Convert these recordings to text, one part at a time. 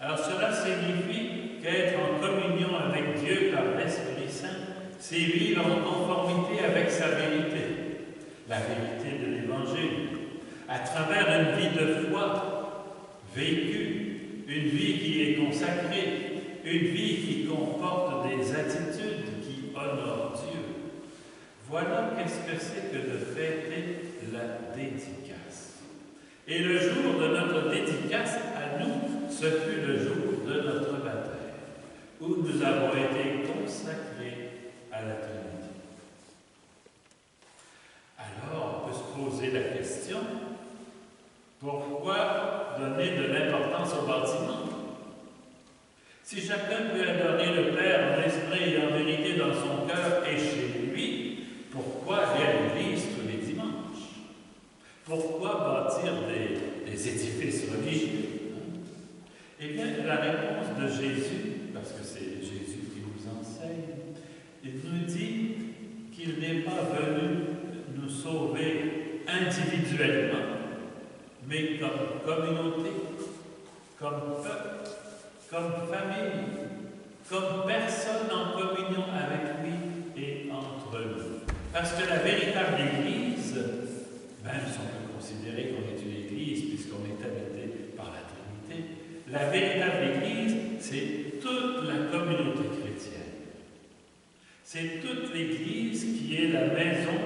Alors cela signifie qu'être en communion avec Dieu par l'Esprit Saint, c'est vivre en conformité avec sa vérité, la vérité de l'Évangile, à travers une vie de foi vécue, une vie qui est consacrée, une vie qui comporte des attitudes qui honorent Dieu. Voilà qu'est-ce que c'est que de fêter la dédicace. Et le jour de notre dédicace, à nous, ce fut le jour de notre baptême, où nous avons été consacrés à la Trinité. Alors, on peut se poser la question, pourquoi donner de l'importance au baptême? Si chacun peut adorer le Père en esprit et en vérité dans son cœur et chez lui, pourquoi aller à l'église tous les dimanches? Pourquoi bâtir des édifices religieux? Eh bien, la réponse de Jésus, parce que c'est Jésus qui nous enseigne, il nous dit qu'il n'est pas venu nous sauver individuellement, mais comme communauté, comme peuple, comme famille, comme personne en communion avec lui et entre nous. Parce que la véritable Église, même si on peut considérer qu'on est une Église puisqu'on est habité par la Trinité, la véritable Église, c'est toute la communauté chrétienne. C'est toute l'Église qui est la maison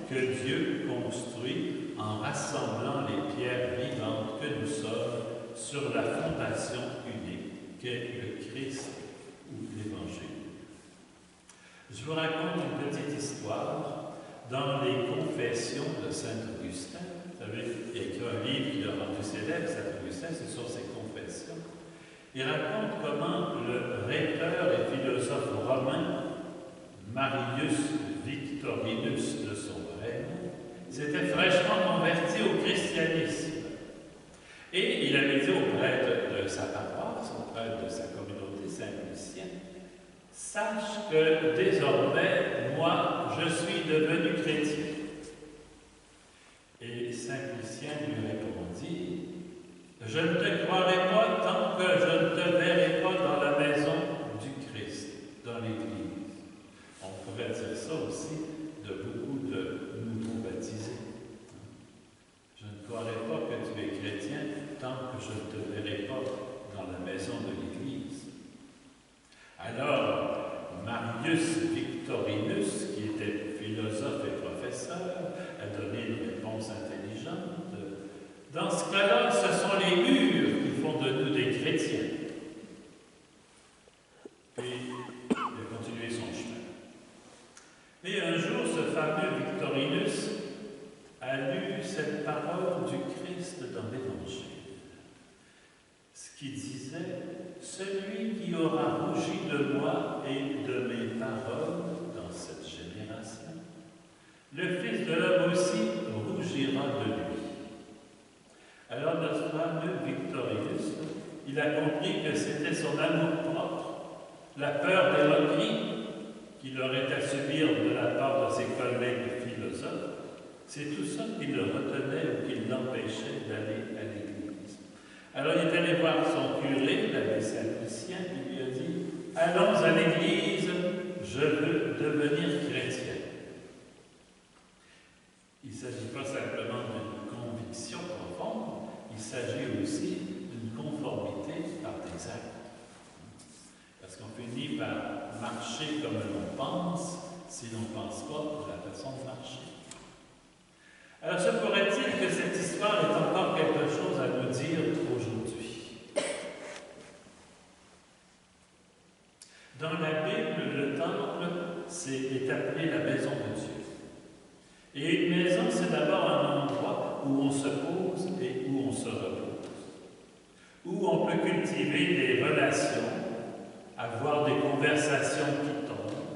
que Dieu construit en rassemblant les pierres vivantes que nous sommes sur la fondation unique qu'est le Christ ou l'Évangile. Je vous raconte une petite histoire dans les Confessions de Saint Augustin. Vous savez, il y a écrit un livre qui l'a rendu célèbre, Saint Augustin, c'est sur ses confessions. Il raconte comment le rhéteur et philosophe romain Marius Victorinus de son vrai nom s'était fraîchement converti au christianisme. Et il avait dit au prêtre de sa paroisse, au prêtre de sa communauté Saint-Lucien, « Sache que désormais, moi, je suis devenu chrétien. » Et Saint-Lucien lui répondit, « Je ne te croirai pas tant que je ne te verrai pas dans la maison du Christ, dans l'Église. » On pourrait dire ça aussi de beaucoup de nouveaux baptisés. Je ne croirai pas que tu es chrétien tant que je ne te verrai pas dans la maison de l'Église. Alors, Marius Victorinus, qui était philosophe et professeur, a donné une réponse intelligente. Dans ce cas-là, ce sont les murs qui font de nous des chrétiens. Puis, il a continué son chemin. Et un jour, ce fameux Victorinus a lu cette parole du Christ dans l'Évangile. Ce qui disait, « Celui qui aura rougi de moi et de mes paroles dans cette génération, le Fils de l'homme aussi rougira de lui. » Alors notre fameux Victorinus, il a compris que c'était son amour-propre, la peur des moqueries qu'il aurait à subir de la part de ses collègues philosophes. C'est tout ça qui le retenait ou qui l'empêchait d'aller à l'église. Alors il est allé voir son curé, l'abbé Saint-Lucien, qui lui a dit « Allons à l'église, je veux devenir chrétien. » Il ne s'agit pas simplement d'une conviction profonde, il s'agit aussi d'une conformité par des actes. Parce qu'on finit par marcher comme l'on pense, si l'on ne pense pas de la façon de marcher. Alors, se pourrait-il que cette histoire ait encore quelque chose à nous dire aujourd'hui? Dans la Bible, le temple est appelé la maison de Dieu. Et une maison, c'est d'abord un endroit où on se pose et où on se repose. Où on peut cultiver des relations, avoir des conversations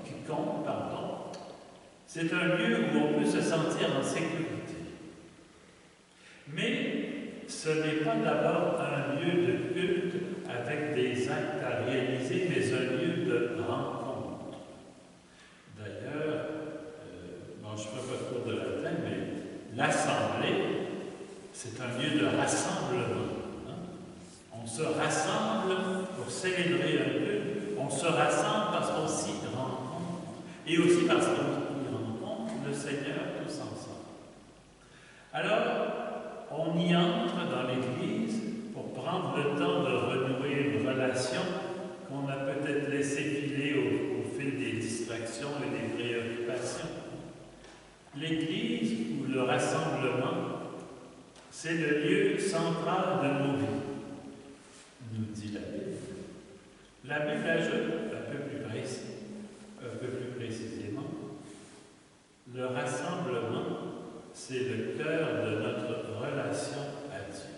qui comptent, pardon. C'est un lieu où on peut se sentir en sécurité. Mais ce n'est pas d'abord un lieu de culte avec des actes à réaliser, mais un lieu de rencontre. D'ailleurs, je ne ferai pas le cours de latin, mais l'assemblée, c'est un lieu de rassemblement. On se rassemble célébrer un culte, on se rassemble parce qu'on s'y rencontre, et aussi parce qu'on y rencontre le Seigneur tous ensemble. Alors, on y entre dans l'Église pour prendre le temps de renouer une relation qu'on a peut-être laissé filer au fil des distractions et des préoccupations. L'Église ou le rassemblement, c'est le lieu central de nos vies, nous dit la Bible. La Bible ajoute un peu plus précisément, le rassemblement, c'est le cœur de notre relation à Dieu.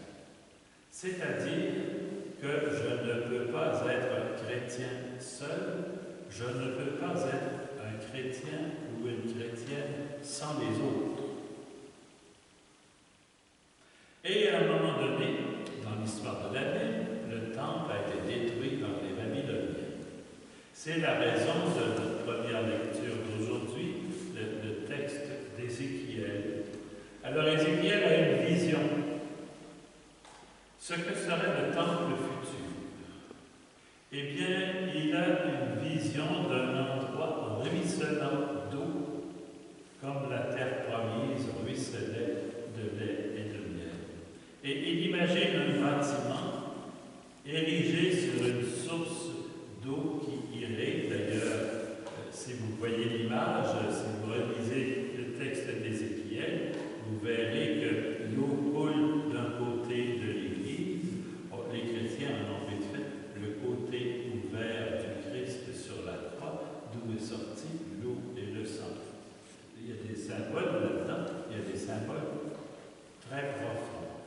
C'est-à-dire que je ne peux pas être un chrétien seul, je ne peux pas être un chrétien ou une chrétienne sans les autres. Et à un moment donné, dans l'histoire de la Bible, le temple a été détruit par les Babyloniens. C'est la raison de notre première lecture d'aujourd'hui, le texte d'Ézéchiel. Alors Ézéchiel a une vision. Ce que serait le temple futur? Eh bien, il a une vision d'un endroit ruisselant d'eau, comme la terre promise ruisselait de lait et de miel. Et il imagine un bâtiment érigé sur une source d'eau qui irait. D'ailleurs, si vous voyez l'image, si vous relisez le texte d'Ézéchiel, vous verrez que l'eau coule d'un côté de l'église. Les chrétiens en ont vite fait le côté ouvert du Christ sur la croix, d'où est sorti l'eau et le sang. Il y a des symboles là-dedans, il y a des symboles très profonds.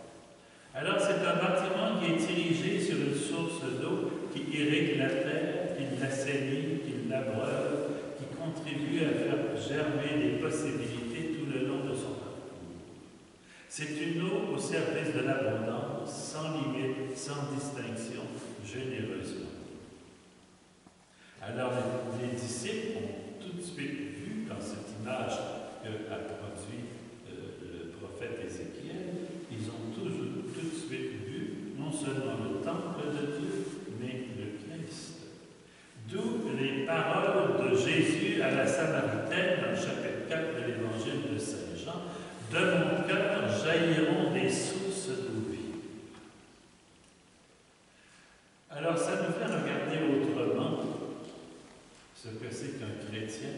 Alors c'est un bâtiment qui est dirigé sur une source d'eau qui irrigue la terre, qui l'assainit, qui l'abreuve, qui contribue à faire germer des possibilités tout le long de son parcours. C'est une eau au service de l'abondance, sans limite, sans distinction, généreusement. Alors les disciples ont tout de suite vu dans cette image qu'a produit le prophète Ézéchiel, ils ont tout de suite vu non seulement le temple de Dieu, mais le Christ. D'où les paroles de Jésus à la Samaritaine dans le chapitre 4 de l'évangile de Saint Jean. De mon cœur jailliront des sources d'eau vive. Alors ça nous fait regarder autrement ce que c'est qu'un chrétien,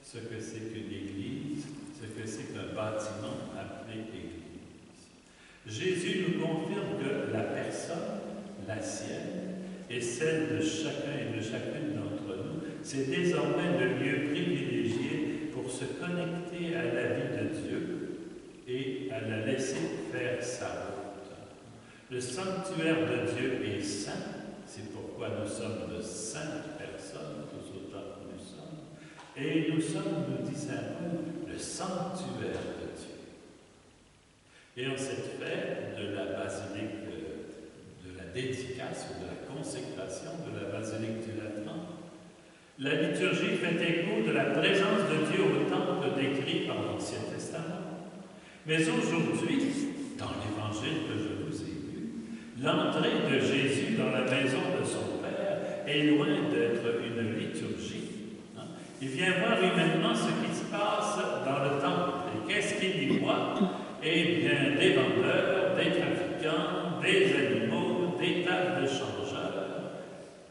ce que c'est qu'une église, ce que c'est qu'un bâtiment appelé église. Jésus nous confirme que la personne, la sienne, et celle de chacun et de chacune d'entre nous, c'est désormais le lieu privilégié pour se connecter à la vie de Dieu et à la laisser faire sa route. Le sanctuaire de Dieu est saint, c'est pourquoi nous sommes de saintes personnes, tous autant que nous sommes, et nous sommes, nous dit saint Paul, le sanctuaire de Dieu. Et en cette fête de la basilique, de la dédicace ou de la consécration de la basilique du Latran, la liturgie fait écho de la présence de Dieu au temple décrit par l'Ancien Testament. Mais aujourd'hui, dans l'évangile que je vous ai lu, l'entrée de Jésus dans la maison de son Père est loin d'être une liturgie. Il vient voir humainement ce qui se passe dans le temple. Et qu'est-ce qu'il y voit? Eh bien, des vendeurs, des trafiquants, des animaux, des tables de changeurs.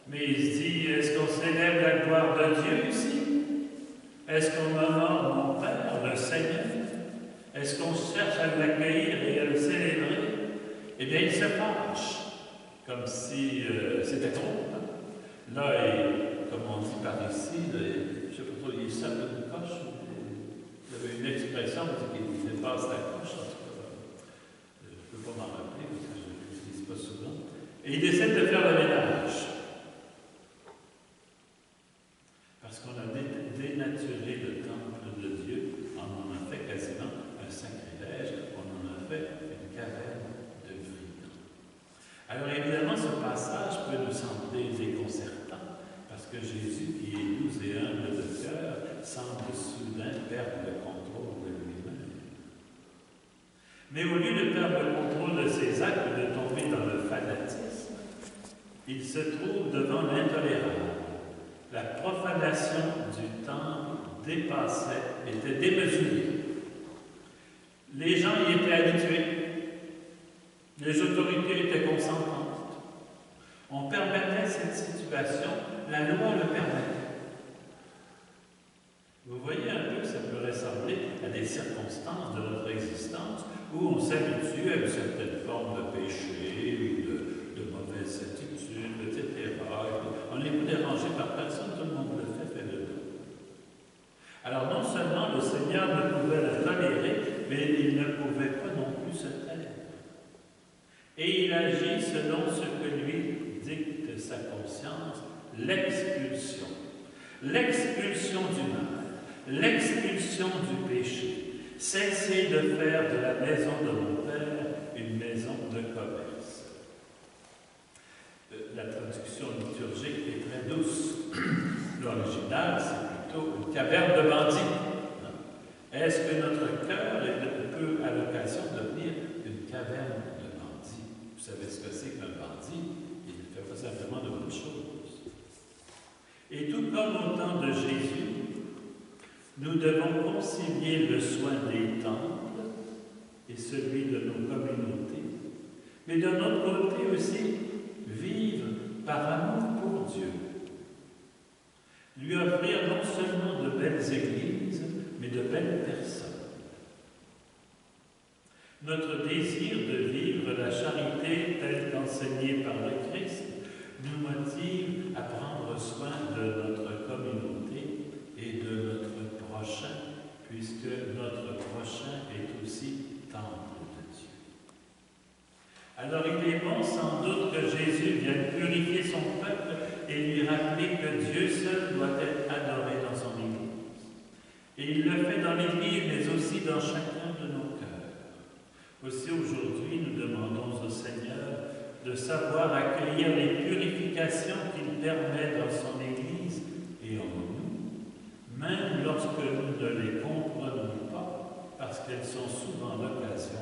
Mais il se dit, est-ce qu'on célèbre la gloire de Dieu ici? Est-ce qu'on honore mon Père, le Seigneur? Est-ce qu'on cherche à l'accueillir et à le célébrer? Eh bien, il se fâche, comme si c'était trop. Là, comme on dit par ici, je ne sais pas trop, il sape une coche. Il y avait une expression qui dépasse la coche, en tout cas. Je ne peux pas m'en rappeler parce que je ne l'utilise pas souvent. Et il décide de faire le ménage. Parce qu'on a dénaturé le temple de Dieu, on en a fait quasiment un sacrilège, on en a fait une caverne de brillants. Alors évidemment, ce passage peut nous sembler déconcertant, parce que Jésus, qui est doux et humble de cœur, semble soudain perdre le contrôle de lui-même. Mais au lieu de perdre le contrôle de ses actes, de tomber dans le fanatisme, il se trouve devant l'intolérable. La profanation du temple était démesurée. Les gens y étaient habitués. Les autorités étaient consentantes. On permettait cette situation, la loi le permettait. Vous voyez un peu que ça peut ressembler à des circonstances de notre existence où on s'habitue à une certaine forme de péché ou de mauvaise attitude, etc. On n'est pas dérangé par personne, tout le monde le fait, faites-le. Alors non seulement le Seigneur ne pouvait le tolérer, mais il ne pouvait pas non plus se taire. Et il agit selon ce que lui dicte sa conscience, l'expulsion. L'expulsion du mal, l'expulsion du péché. Cessez de faire de la maison de mon Père une maison de commerce. La traduction liturgique est très douce. L'original, c'est plutôt une caverne de bandits. Est-ce que notre cœur peut, à l'occasion, devenir une caverne de bandits? Vous savez ce que c'est qu'un bandit? Il ne fait pas simplement de bonnes choses. Et tout comme au temps de Jésus, nous devons concilier le soin des temples et celui de nos communautés, mais de notre côté aussi, vivre par amour pour Dieu. Lui offrir non seulement de belles églises, mais de belles personnes. Notre désir de vivre la charité telle qu'enseignée par le Christ nous motive à prendre soin de notre communauté et de notre prochain, puisque notre prochain est aussi temple de Dieu. Alors il est bon sans doute que Jésus vienne purifier son peuple et lui rappeler que Dieu seul doit être adoré dans son Église. Et il le fait dans l'Église, mais aussi dans chacun de nos cœurs. Aussi aujourd'hui, nous demandons au Seigneur de savoir accueillir les purifications qu'il permet dans son Église et en nous, même lorsque nous ne les comprenons pas, parce qu'elles sont souvent l'occasion